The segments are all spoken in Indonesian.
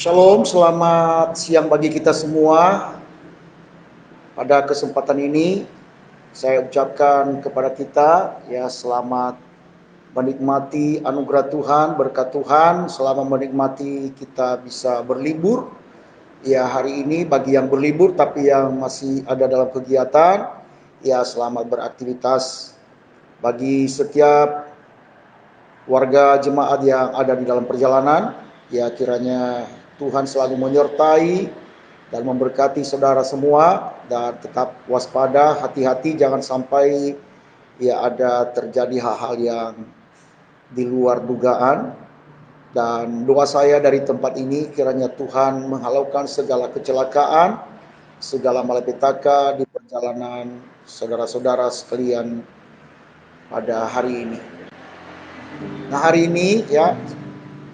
Shalom, selamat siang bagi kita semua. Pada kesempatan ini saya ucapkan kepada kita selamat menikmati anugerah Tuhan, berkat Tuhan, selama menikmati kita bisa berlibur. Hari ini bagi yang berlibur tapi yang masih ada dalam kegiatan, selamat beraktivitas. Bagi setiap warga jemaat yang ada di dalam perjalanan, kiranya Tuhan selalu menyertai dan memberkati saudara semua, dan tetap waspada, hati-hati, jangan sampai ada terjadi hal-hal yang di luar dugaan. Dan doa saya dari tempat ini, kiranya Tuhan menghalaukan segala kecelakaan, segala malapetaka di perjalanan saudara-saudara sekalian pada hari ini. Nah, hari ini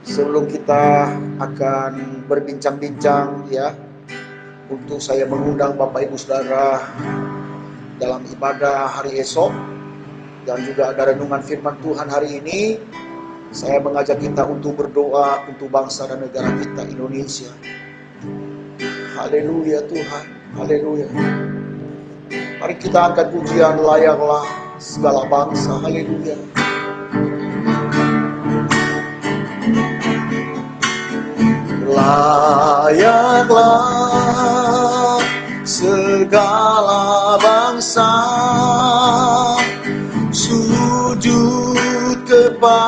sebelum kita akan berbincang-bincang untuk saya mengundang Bapak Ibu Saudara dalam ibadah hari esok dan juga ada renungan firman Tuhan hari ini, saya mengajak kita untuk berdoa untuk bangsa dan negara kita Indonesia. Haleluya Tuhan, haleluya. Mari kita angkat pujian, layaklah segala bangsa, haleluya. Layaklah segala bangsa sujud kepadamu,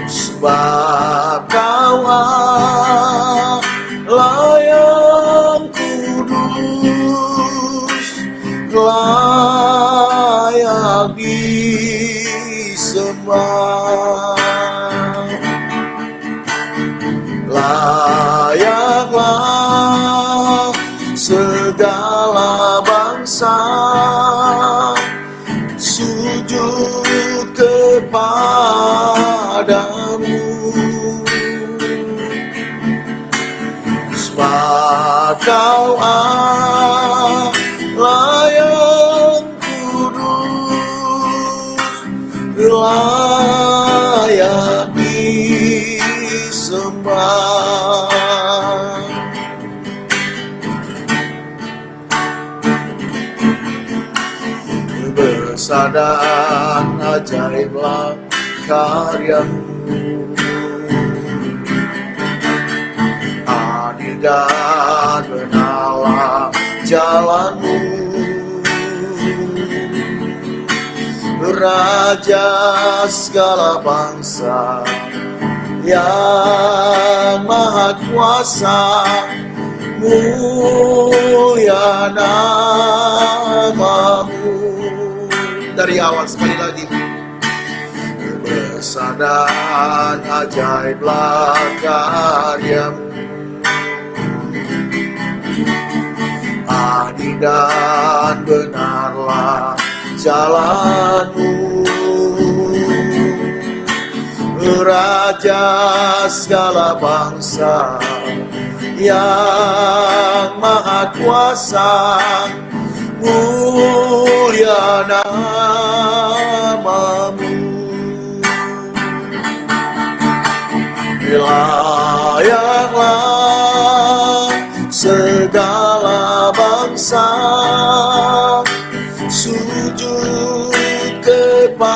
sebab Kau Allah yang kudus, layak disembah. Layaklah segala bangsa sujud kepadamu, sebab Kau Allah yang kudus, layak disembah. Besar dan ajaiblah karya-Mu, adil dan benarlah jalan-Mu, Raja segala bangsa yang maha kuasa, mulia nama-Mu. Dari awal sekali lagi. Besar dan ajaiblah karya-Mu, adil dan benarlah jalan-Mu, Raja segala bangsa yang maha kuasa, mulia nama-Mu. Layaklah segala bangsa sujud kepadamu,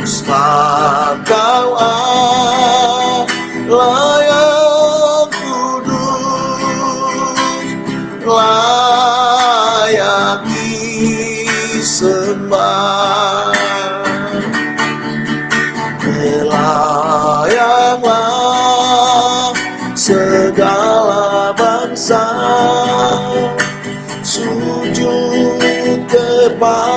sebab Kau Allah yang kudus, layak disembah. Layaklah segala bangsa sujud kepadamu,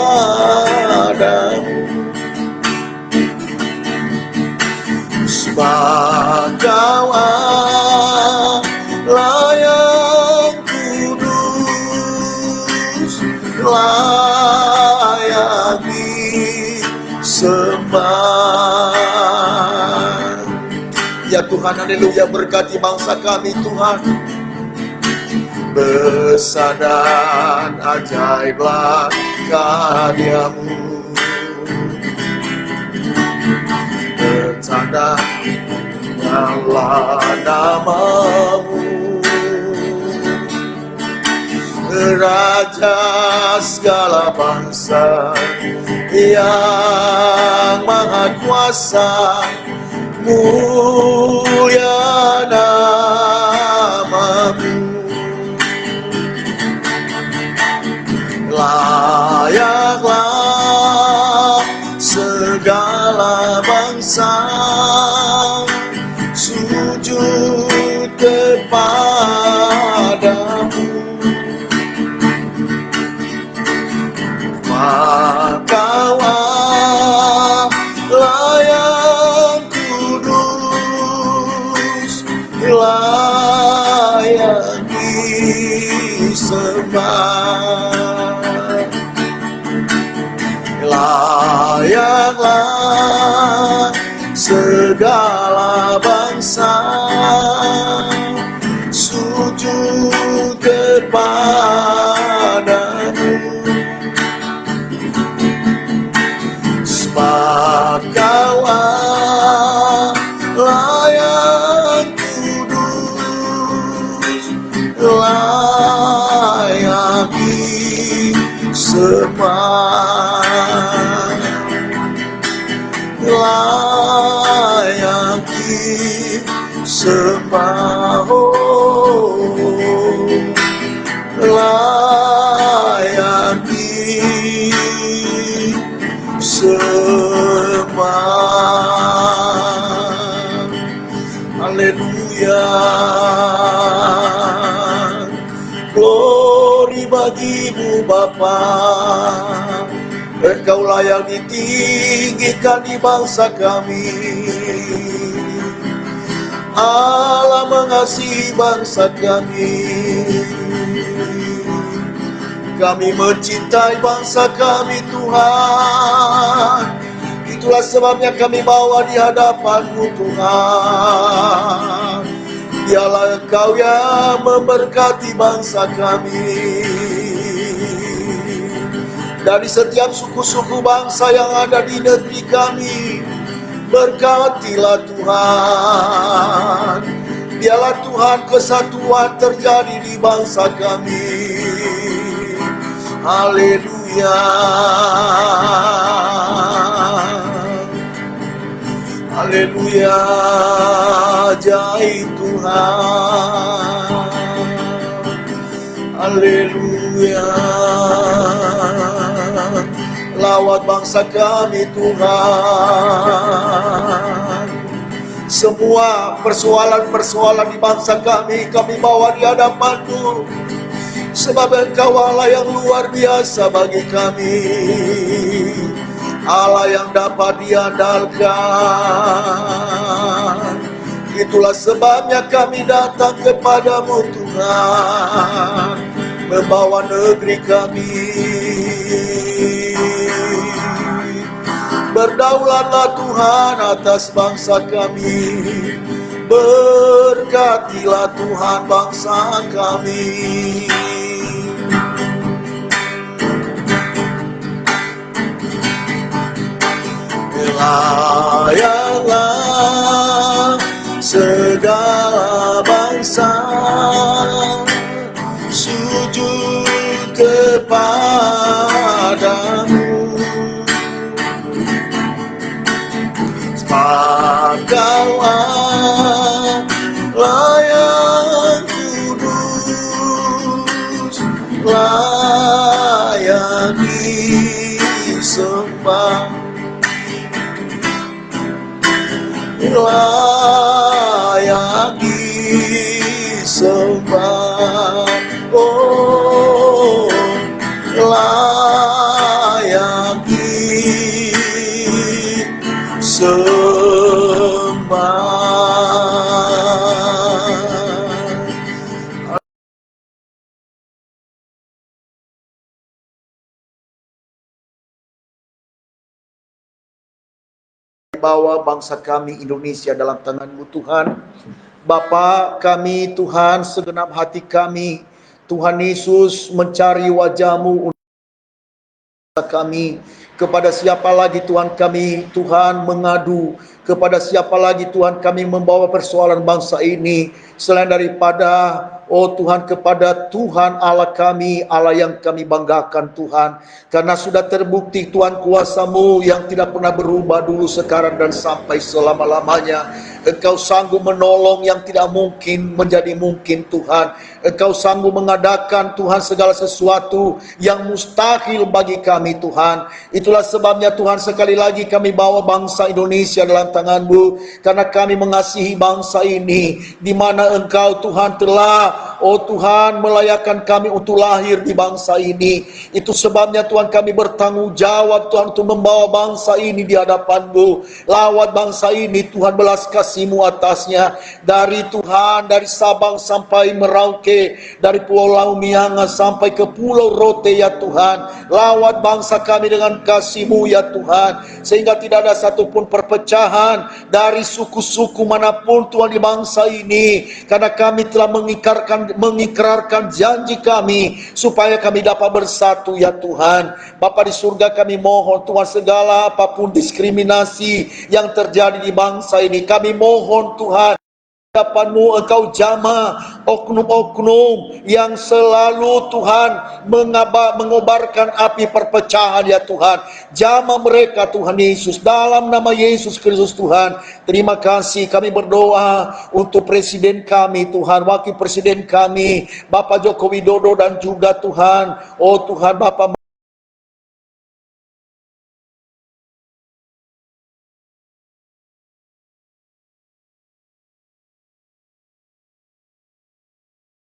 sebab Kau Allah yang kudus, layak disembah. Ya Tuhan, haleluya, berkati bangsa kami Tuhan. besar dan ajaiblah karyamu, bertanda nyala namamu, Raja segala bangsa yang maha kuasa, mulia namamu, layaklah segala bangsa sujud kepadamu, makalah layak kudus, layak disembah, layaklah segala bangsa sujud kepadamu, sebab Kaulah layak kudus, layak disembah, layak disembah, layak disembah. Haleluya, glory bagimu Bapa. Engkaulah yang ditinggikan di bangsa kami. Allah mengasihi bangsa kami. Kami mencintai bangsa kami Tuhan. Itulah sebabnya kami bawa di hadapan-Mu Tuhan. Biarlah Engkau yang memberkati bangsa kami. Dari setiap suku-suku bangsa yang ada di negeri kami, berkatilah Tuhan. Biarlah Tuhan kesatuan terjadi di bangsa kami. Haleluya, haleluya, ajaib Tuhan. Haleluya, lawat bangsa kami Tuhan. Semua persoalan-persoalan di bangsa kami bawa di hadapan-Mu. Sebab Engkau Allah yang luar biasa bagi kami, Allah yang dapat diandalkan. Itulah sebabnya kami datang kepadamu Tuhan, membawa negeri kami. Berdaulatlah Tuhan atas bangsa kami, berkatilah Tuhan bangsa kami. Layaklah segala bangsa sujud kepadamu, sebab Kaulah layak kudus, layak disembah, layak disembah, oh, layak disembah. Bawa bangsa kami Indonesia dalam tangan-Mu Tuhan. Bapa kami Tuhan, segenap hati kami Tuhan Yesus mencari wajah-Mu kami. Kepada siapa lagi Tuhan kami, Tuhan mengadu. Kepada siapa lagi Tuhan kami membawa persoalan bangsa ini selain daripada Tuhan, kepada Tuhan Allah kami, Allah yang kami banggakan Tuhan. Karena sudah terbukti Tuhan kuasa-Mu yang tidak pernah berubah dulu, sekarang dan sampai selama-lamanya. Engkau sanggup menolong yang tidak mungkin menjadi mungkin Tuhan. Engkau sanggup mengadakan Tuhan segala sesuatu yang mustahil bagi kami Tuhan. Itulah sebabnya Tuhan sekali lagi kami bawa bangsa Indonesia dalam tangan-Mu. Karena kami mengasihi bangsa ini, di mana Engkau Tuhan telah Tuhan melayakkan kami untuk lahir di bangsa ini. Itu sebabnya Tuhan kami bertanggung jawab Tuhan untuk membawa bangsa ini di hadapan-Mu. Lawat bangsa ini Tuhan, belas kasih-Mu atasnya. Dari Tuhan, dari Sabang sampai Merauke, dari Pulau Miangas sampai ke Pulau Rote ya Tuhan. Lawat bangsa kami dengan kasih-Mu ya Tuhan, sehingga tidak ada satupun perpecahan dari suku-suku manapun Tuhan di bangsa ini. Karena kami telah mengikrarkan janji kami supaya kami dapat bersatu ya Tuhan. Bapa di surga, kami mohon Tuhan, segala apapun diskriminasi yang terjadi di bangsa ini, kami mohon Tuhan, hadapan-Mu Engkau jama oknum-oknum yang selalu Tuhan mengobarkan api perpecahan ya Tuhan. Jama mereka Tuhan Yesus, dalam nama Yesus Kristus Tuhan. Terima kasih, kami berdoa untuk presiden kami Tuhan, wakil presiden kami Bapak Joko Widodo, dan juga Tuhan, Tuhan Bapak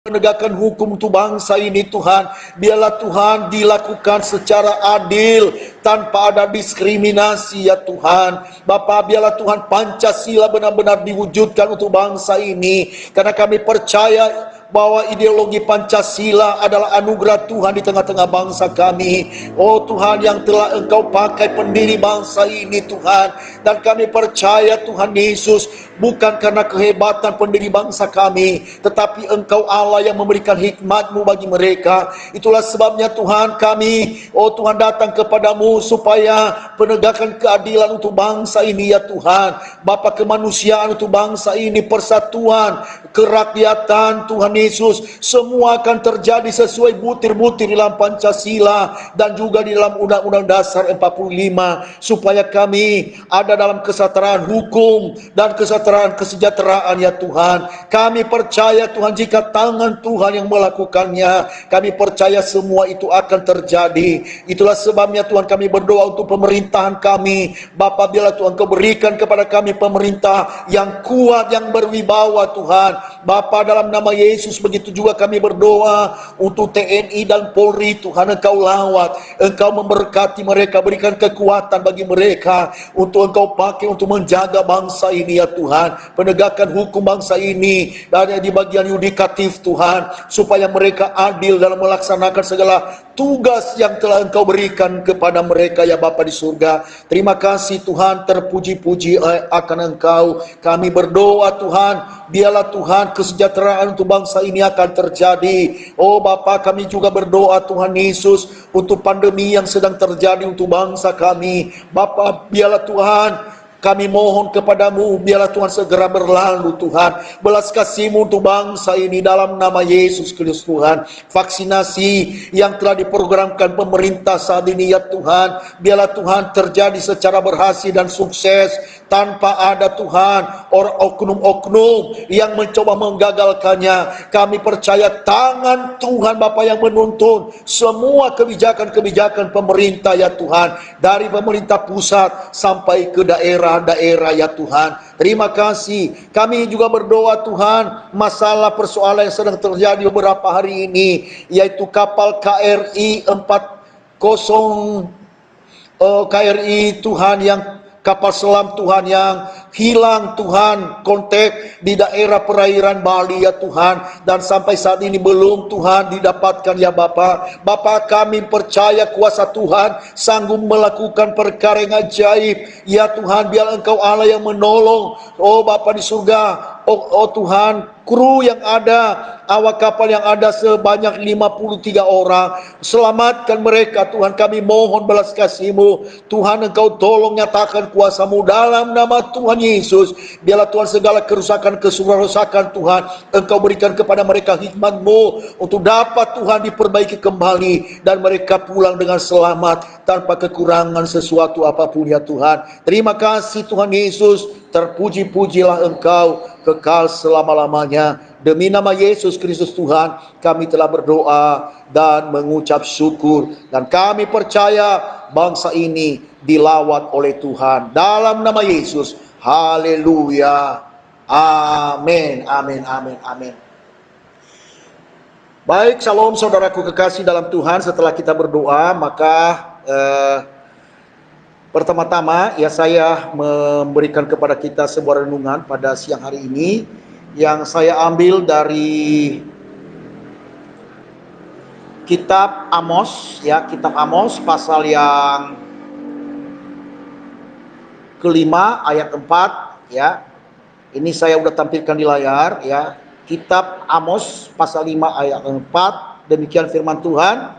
menegakkan hukum untuk bangsa ini Tuhan. Biarlah Tuhan dilakukan secara adil tanpa ada diskriminasi ya Tuhan. Bapa, biarlah Tuhan Pancasila benar-benar diwujudkan untuk bangsa ini. Karena kami percaya bahwa ideologi Pancasila adalah anugerah Tuhan di tengah-tengah bangsa kami. Tuhan, yang telah Engkau pakai pendiri bangsa ini Tuhan. Dan kami percaya Tuhan Yesus, bukan karena kehebatan pendiri bangsa kami, tetapi Engkau Allah yang memberikan hikmat-Mu bagi mereka. Itulah sebabnya Tuhan kami, Tuhan, datang kepadamu supaya penegakan keadilan untuk bangsa ini ya Tuhan. Bapa, kemanusiaan untuk bangsa ini, persatuan, kerakyatan Tuhan Yesus, semua akan terjadi sesuai butir-butir dalam Pancasila dan juga di dalam Undang-Undang Dasar 45, supaya kami ada dalam kesetaraan hukum dan kesejahteraan ya Tuhan. Kami percaya Tuhan, jika tangan Tuhan yang melakukannya, kami percaya semua itu akan terjadi. Itulah sebabnya Tuhan kami berdoa untuk pemerintahan kami. Bapa, biarlah Tuhan Kau berikan kepada kami pemerintah yang kuat, yang berwibawa Tuhan. Bapa, dalam nama Yesus, begitu juga kami berdoa untuk TNI dan Polri Tuhan. Engkau lawat, Engkau memberkati mereka, berikan kekuatan bagi mereka untuk Engkau pakai untuk menjaga bangsa ini ya Tuhan. Penegakan hukum bangsa ini dan di bagian yudikatif Tuhan, supaya mereka adil dalam melaksanakan segala tugas yang telah Engkau berikan kepada mereka ya Bapa di surga. Terima kasih Tuhan, terpuji-puji akan Engkau. Kami berdoa Tuhan, biarlah Tuhan kesejahteraan untuk bangsa ini akan terjadi. Bapa, kami juga berdoa Tuhan Yesus untuk pandemi yang sedang terjadi untuk bangsa kami. Bapa, biarlah Tuhan, kami mohon kepadamu, biarlah Tuhan segera berlalu Tuhan. Belas kasih-Mu untuk bangsa ini dalam nama Yesus Kristus Tuhan. Vaksinasi yang telah diprogramkan pemerintah saat ini ya Tuhan, biarlah Tuhan terjadi secara berhasil dan sukses, tanpa ada Tuhan orang oknum-oknum yang mencoba menggagalkannya. Kami percaya tangan Tuhan Bapa yang menuntun semua kebijakan-kebijakan pemerintah ya Tuhan, dari pemerintah pusat sampai ke daerah ya Tuhan. Terima kasih. Kami juga berdoa Tuhan, masalah persoalan yang sedang terjadi beberapa hari ini, yaitu kapal KRI 40 KRI Tuhan, yang kapal selam Tuhan yang hilang Tuhan kontak di daerah perairan Bali ya Tuhan, dan sampai saat ini belum Tuhan didapatkan ya Bapa. Bapa, kami percaya kuasa Tuhan sanggup melakukan perkara yang ajaib ya Tuhan. Biar Engkau Allah yang menolong, oh Bapa di surga. Oh Tuhan, kru yang ada, awak kapal yang ada sebanyak 53 orang, selamatkan mereka Tuhan. Kami mohon belas kasih-Mu Tuhan. Engkau tolong nyatakan kuasa-Mu dalam nama Tuhan Yesus. Biarlah Tuhan segala kerusakan, kerusakan Tuhan Engkau berikan kepada mereka hikmat-Mu untuk dapat Tuhan diperbaiki kembali, dan mereka pulang dengan selamat tanpa kekurangan sesuatu apapun ya Tuhan. Terima kasih Tuhan Yesus. Terpuji-pujilah Engkau kekal selama-lamanya. Demi nama Yesus Kristus Tuhan, kami telah berdoa dan mengucap syukur. Dan kami percaya bangsa ini dilawat oleh Tuhan. Dalam nama Yesus. Haleluya. Amin. Amin. Amin. Amin. Baik, shalom saudaraku kekasih dalam Tuhan. Setelah kita berdoa, maka pertama-tama ya saya memberikan kepada kita sebuah renungan pada siang hari ini yang saya ambil dari kitab Amos ya, kitab Amos pasal yang kelima ayat 4 ya. Ini saya udah tampilkan di layar ya. Kitab Amos pasal 5 ayat 4, demikian firman Tuhan.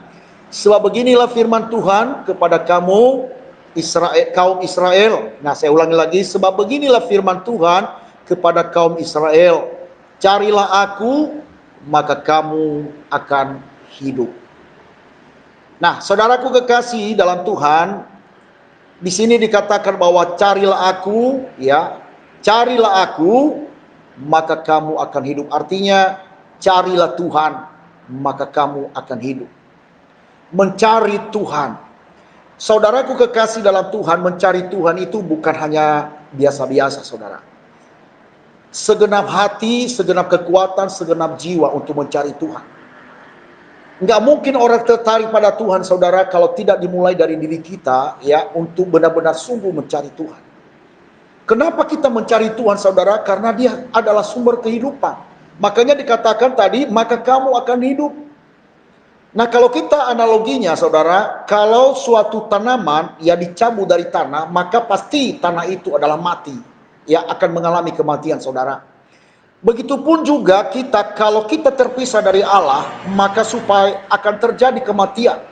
Sebab beginilah firman Tuhan kepada kamu Israel, kaum Israel. Nah, saya ulangi lagi, sebab beginilah firman Tuhan kepada kaum Israel, carilah aku, maka kamu akan hidup. Nah, saudaraku kekasih dalam Tuhan, di sini dikatakan bahwa carilah aku, ya, carilah aku, maka kamu akan hidup. Artinya, carilah Tuhan, maka kamu akan hidup. Mencari Tuhan. Saudaraku kekasih dalam Tuhan, mencari Tuhan itu bukan hanya biasa-biasa, saudara. Segenap hati, segenap kekuatan, segenap jiwa untuk mencari Tuhan. Nggak mungkin orang tertarik pada Tuhan, saudara, kalau tidak dimulai dari diri kita, ya, untuk benar-benar sungguh mencari Tuhan. Kenapa kita mencari Tuhan, saudara? Karena Dia adalah sumber kehidupan. Makanya dikatakan tadi, maka kamu akan hidup. Nah, kalau kita analoginya, saudara, kalau suatu tanaman ya dicabut dari tanah, maka pasti tanah itu adalah mati, ya, akan mengalami kematian, saudara. Begitupun juga kita, kalau kita terpisah dari Allah, maka supaya akan terjadi kematian,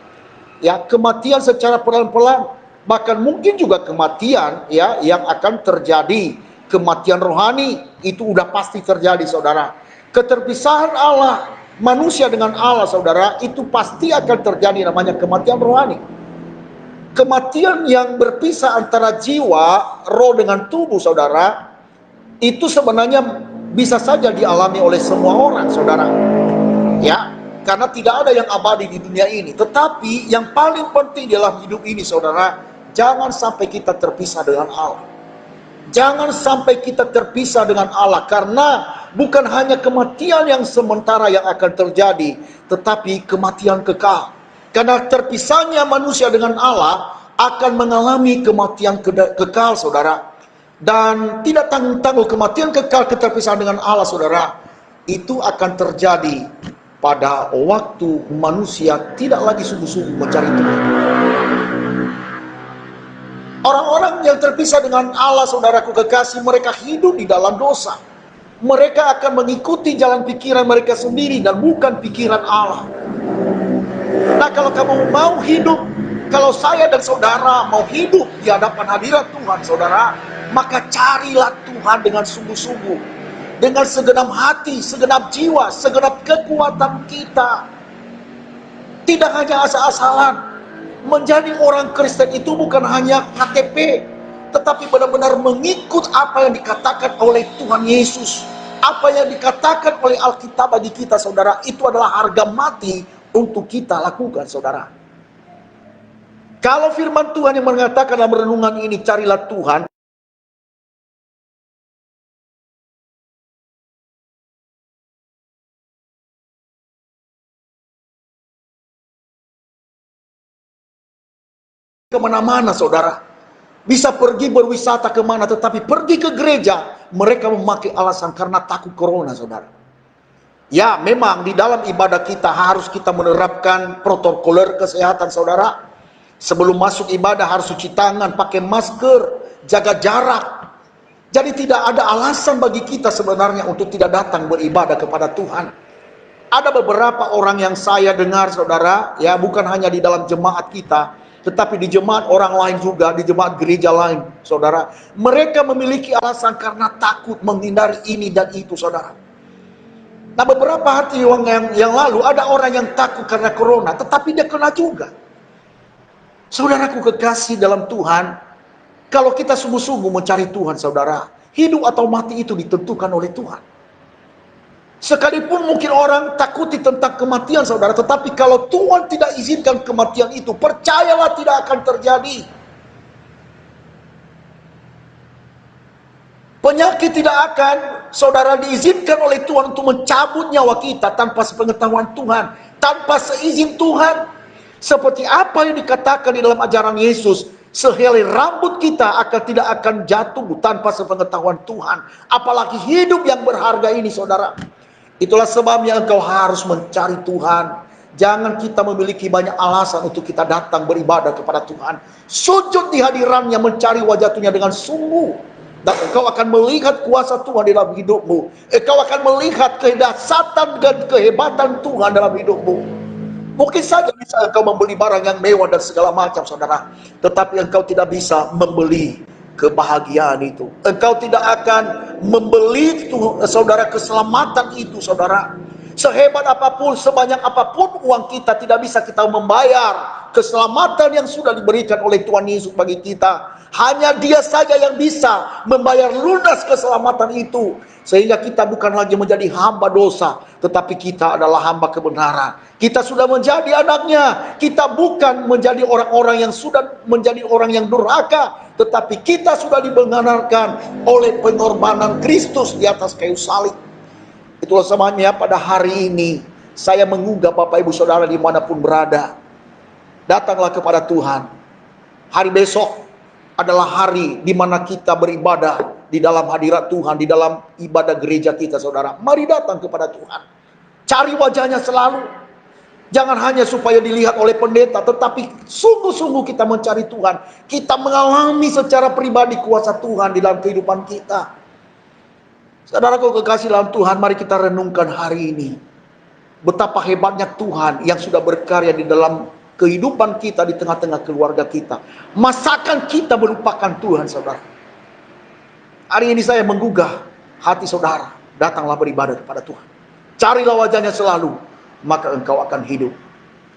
ya, kematian secara pelan-pelan, bahkan mungkin juga kematian, ya, yang akan terjadi, kematian rohani, itu udah pasti terjadi, saudara. Keterpisahan Allah, manusia dengan Allah, saudara, itu pasti akan terjadi, namanya kematian rohani. Kematian yang berpisah antara jiwa, roh dengan tubuh, saudara, itu sebenarnya bisa saja dialami oleh semua orang, saudara. Ya, karena tidak ada yang abadi di dunia ini. Tetapi yang paling penting dalam hidup ini, saudara, jangan sampai kita terpisah dengan Allah. Jangan sampai kita terpisah dengan Allah, karena bukan hanya kematian yang sementara yang akan terjadi, tetapi kematian kekal. Karena terpisahnya manusia dengan Allah akan mengalami kematian kekal, saudara. Dan tidak tanggung-tanggung kematian kekal, keterpisahan dengan Allah, saudara, itu akan terjadi pada waktu manusia tidak lagi sungguh-sungguh mencari Tuhan. Orang-orang yang terpisah dengan Allah, saudaraku kekasih, mereka hidup di dalam dosa. Mereka akan mengikuti jalan pikiran mereka sendiri dan bukan pikiran Allah. Nah, kalau kamu mau hidup, kalau saya dan saudara mau hidup di hadapan hadirat Tuhan, saudara, maka carilah Tuhan dengan sungguh-sungguh, dengan segenap hati, segenap jiwa, segenap kekuatan kita. Tidak hanya asal-asalan. Menjadi orang Kristen itu bukan hanya KTP, tetapi benar-benar mengikut apa yang dikatakan oleh Tuhan Yesus. Apa yang dikatakan oleh Alkitab bagi kita, saudara, itu adalah harga mati untuk kita lakukan, saudara. Kalau firman Tuhan yang mengatakan dalam renungan ini, carilah Tuhan, kemana-mana, saudara. Bisa pergi berwisata kemana, tetapi pergi ke gereja, mereka memakai alasan karena takut corona, saudara. Ya, memang di dalam ibadah kita harus kita menerapkan protokoler kesehatan, saudara. Sebelum masuk ibadah harus cuci tangan, pakai masker, jaga jarak. Jadi tidak ada alasan bagi kita sebenarnya untuk tidak datang beribadah kepada Tuhan. Ada beberapa orang yang saya dengar, saudara, ya bukan hanya di dalam jemaat kita, tetapi di jemaat orang lain juga, di jemaat gereja lain, saudara. Mereka memiliki alasan karena takut menghindari ini dan itu, saudara. Nah, beberapa hari yang lalu ada orang yang takut karena corona, tetapi dia kena juga. Saudaraku kekasih dalam Tuhan, kalau kita sungguh-sungguh mencari Tuhan, saudara, hidup atau mati itu ditentukan oleh Tuhan. Sekalipun mungkin orang takuti tentang kematian, saudara, tetapi kalau Tuhan tidak izinkan kematian itu, percayalah tidak akan terjadi. Penyakit tidak akan, saudara, diizinkan oleh Tuhan untuk mencabut nyawa kita tanpa sepengetahuan Tuhan, tanpa seizin Tuhan. Seperti apa yang dikatakan di dalam ajaran Yesus, sehelai rambut kita tidak akan jatuh tanpa sepengetahuan Tuhan. Apalagi hidup yang berharga ini, saudara. Itulah sebabnya engkau harus mencari Tuhan. Jangan kita memiliki banyak alasan untuk kita datang beribadah kepada Tuhan. Sujud di hadirannya, mencari wajah Tuhan dengan sungguh. Dan engkau akan melihat kuasa Tuhan dalam hidupmu. Engkau akan melihat kedahsyatan dan kehebatan Tuhan dalam hidupmu. Mungkin saja bisa engkau membeli barang yang mewah dan segala macam, saudara. Tetapi engkau tidak bisa membeli kebahagiaan itu. Engkau tidak akan membeli itu, saudara, keselamatan itu, saudara. Sehebat apapun, sebanyak apapun uang kita, tidak bisa kita membayar keselamatan yang sudah diberikan oleh Tuhan Yesus bagi kita. Hanya Dia saja yang bisa membayar lunas keselamatan itu. Sehingga kita bukan lagi menjadi hamba dosa, tetapi kita adalah hamba kebenaran. Kita sudah menjadi anaknya. Kita bukan menjadi orang-orang yang sudah menjadi orang yang durhaka, tetapi kita sudah dibenarkan oleh pengorbanan Kristus di atas kayu salib. Itulah sebabnya pada hari ini saya mengugah Bapak Ibu Saudara dimanapun berada, datanglah kepada Tuhan. Hari besok adalah hari di mana kita beribadah di dalam hadirat Tuhan, di dalam ibadah gereja kita, saudara. Mari datang kepada Tuhan. Cari wajahnya selalu. Jangan hanya supaya dilihat oleh pendeta, tetapi sungguh-sungguh kita mencari Tuhan. Kita mengalami secara pribadi kuasa Tuhan di dalam kehidupan kita. Saudaraku kekasih dalam Tuhan, mari kita renungkan hari ini. Betapa hebatnya Tuhan yang sudah berkarya di dalam kehidupan kita, di tengah-tengah keluarga kita. Masakan kita melupakan Tuhan, saudara? Hari ini saya menggugah hati saudara. Datanglah beribadah kepada Tuhan. Carilah wajahnya selalu, maka engkau akan hidup.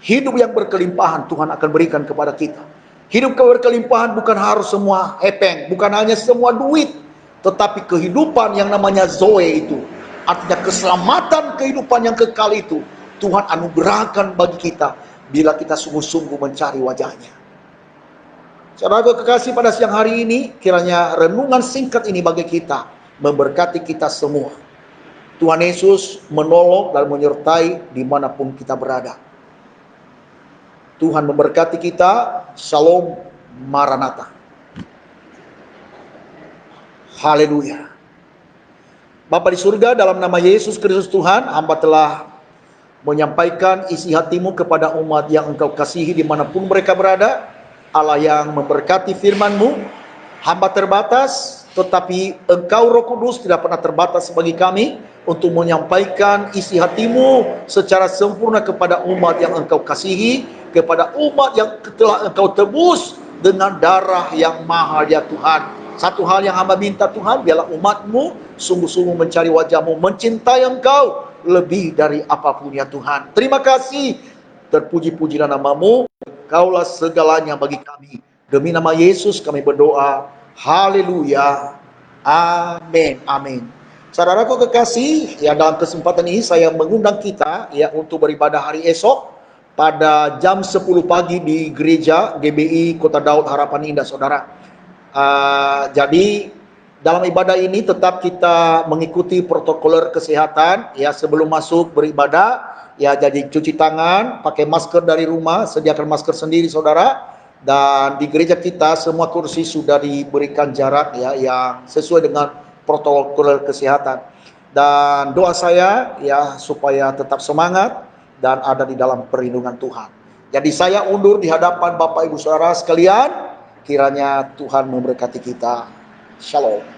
Hidup yang berkelimpahan Tuhan akan berikan kepada kita. Hidup berkelimpahan bukan harus semua hepeng, bukan hanya semua duit, tetapi kehidupan yang namanya Zoe itu, artinya keselamatan kehidupan yang kekal itu, Tuhan anugerahkan bagi kita bila kita sungguh-sungguh mencari wajahnya. Saudara kekasih, pada siang hari ini kiranya renungan singkat ini bagi kita memberkati kita semua. Tuhan Yesus menolong dan menyertai dimanapun kita berada. Tuhan memberkati kita. Shalom Maranatha. Haleluya. Bapa di surga, dalam nama Yesus Kristus Tuhan, hamba telah menyampaikan isi hatimu kepada umat yang engkau kasihi dimanapun mereka berada. Allah yang memberkati firman-Mu. Hamba terbatas, tetapi Engkau Roh Kudus tidak pernah terbatas bagi kami untuk menyampaikan isi hatimu secara sempurna kepada umat yang Engkau kasihi, kepada umat yang telah Engkau tebus dengan darah yang mahal, ya Tuhan. Satu hal yang hamba minta Tuhan, biarlah umat-Mu sungguh-sungguh mencari wajah-Mu, mencintai Engkau lebih dari apapun, ya Tuhan. Terima kasih, terpuji-pujilah nama-Mu. Kaulah segalanya bagi kami. Demi nama Yesus kami berdoa. Haleluya. Amin. Amin. Saudaraku kekasih, ya dalam kesempatan ini saya mengundang kita ya untuk beribadah hari esok pada jam 10 pagi di gereja GBI Kota Daud Harapan Indah, saudara. Jadi dalam ibadah ini tetap kita mengikuti protokol kesehatan ya sebelum masuk beribadah. Ya, jadi cuci tangan, pakai masker dari rumah, sediakan masker sendiri, saudara. Dan di gereja kita semua kursi sudah diberikan jarak ya yang sesuai dengan protokol kesehatan. Dan doa saya ya supaya tetap semangat dan ada di dalam perlindungan Tuhan. Jadi saya undur di hadapan Bapak Ibu Saudara sekalian, kiranya Tuhan memberkati kita. Shalom.